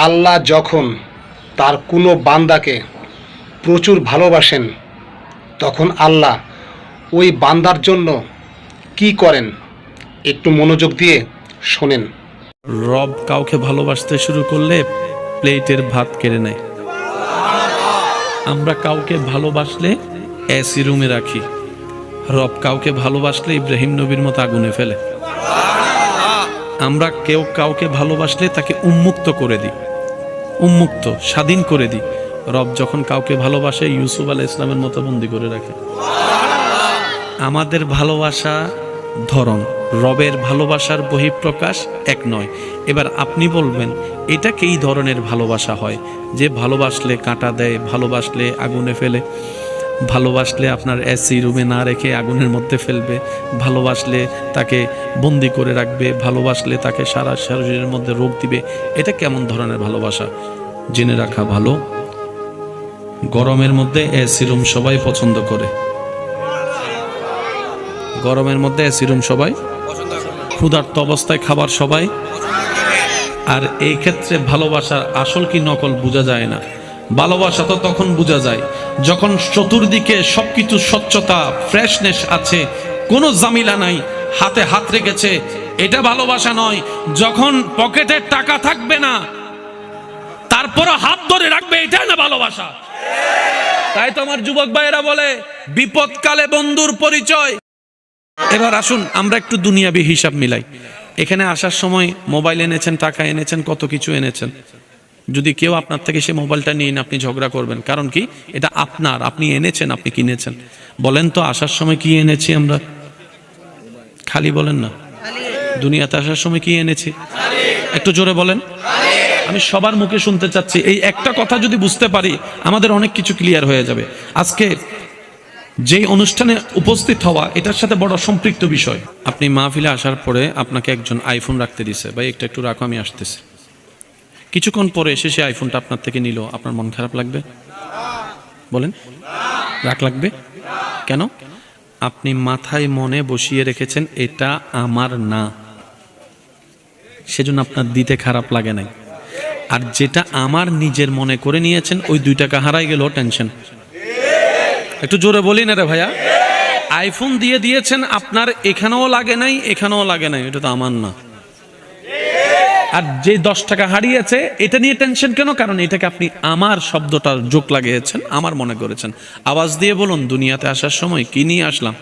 আল্লাহ যখন তার কোনো বান্দাকে প্রচুর ভালোবাসেন তখন আল্লাহ ওই বান্দার জন্য কি করেন একটু মনোযোগ দিয়ে শোনেন। রব কাউকে ভালোবাসতে শুরু করলে প্লেটের ভাত কেড়ে নেয়। আমরা কাউকে ভালোবাসলে এসি রুমে রাখি, রব কাউকে ভালোবাসলে ইব্রাহিম নবীর মতো আগুনে ফেলে। আমরা কেউ কাউকে ভালোবাসলে তাকে উন্মুক্ত করে দিই, উন্মুক্ত স্বাধীন করে দিই। রব যখন কাউকে ভালোবাসে ইউসুফ আলাইহিস সালামের মতো বন্দি করে রাখে। আমাদের ভালোবাসা ধরন রবের ভালোবাসার বহিঃপ্রকাশ এক নয়। এবার আপনি বলবেন এটা কি ধরনের ভালোবাসা হয় যে ভালোবাসলে কাঁটা দেয়, ভালোবাসলে আগুনে ফেলে, ভালোবাসলে আপনার এসি রুমে না রেখে আগুনের মধ্যে ফেলবে, ভালোবাসলে তাকে বন্দি করে রাখবে, ভালোবাসলে তাকে সারা শরীরের মধ্যে রোগ দিবে। এটা কেমন ধরনের ভালোবাসা জেনে রাখা ভালো। গরমের মধ্যে এসি রুম সবাই পছন্দ করে, গরমের মধ্যে এসি রুম সবাই, ক্ষুধার্ত অবস্থায় খাবার সবাই। আর এই ক্ষেত্রে ভালোবাসার আসল কি নকল বোঝা যায় না। ভালোবাসা তো তখন বোঝা যায় যখন চতুর্দিকে সবকিছু স্বচ্ছতা, ফ্রেশনেস আছে, কোনো জামিলা নাই, হাতে হাত রেখেছে, এটা ভালোবাসা নয়। যখন পকেটে টাকা থাকবে না তারপরে হাত ধরে রাখবে, এটা না ভালোবাসা। তাই তো আমার যুবক ভাইয়েরা বলে বিপদকালে বন্ধুর পরিচয়। এবার আসুন আমরা একটু দুনিয়াবি হিসাব মিলাই। এখানে আসার সময় মোবাইল এনেছেন, টাকা এনেছেন, কত কিছু এনেছেন। যদি কেউ আপনার থেকে সে মোবাইলটা নিয়ে আপনি ঝগড়া করবেন, কারণ কি এটা আপনার, আপনি এনেছেন, আপনি কিনেছেন। বলেন তো আসার সময় কি এনেছি আমরা? খালি বলেন না। দুনিয়াতে আসার সময় কি এনেছি? একটু জোরে বলেন। আমি সবার মুখে শুনতে চাচ্ছি। এই একটা কথা যদি বুঝতে পারি আমাদের অনেক কিছু ক্লিয়ার হয়ে যাবে। আজকে যে অনুষ্ঠানে উপস্থিত হওয়া এটার সাথে বড় সম্পৃক্ত বিষয়। আপনি মাহফিলে আসার পরে আপনাকে একজন আইফোন রাখতে দিছে, ভাই একটা একটু রাখো আমি আসতেছি। কিছুক্ষণ পরে এসে সে আইফোনটা আপনার থেকে নিল, আপনার মন খারাপ লাগবে? বলেন, রাগ লাগবে কেন? আপনি মাথায় মনে বসিয়ে রেখেছেন এটা আমার না, সেজন্য আপনার দিতে খারাপ লাগে নাই। আর যেটা আমার নিজের মনে করে নিয়েছেন ওই 2 টাকা হারাই গেল, টেনশন। একটু জোরে বলি না রে ভাইয়া। আইফোন দিয়ে দিয়েছেন, আপনার এখানেও লাগে নাই, এখানেও লাগে নাই, এটা তো আমার না। আর যে 10 টাকা হারিয়েছে এটা নিয়ে টেনশন কেন? কারণ এটাকে আপনি আমার শব্দটা যোগ লাগিয়েছেন, আমার মনে করেছেন। আওয়াজ দিয়ে বলুন দুনিয়াতে আসার সময় কি নিয়ে আসলাম?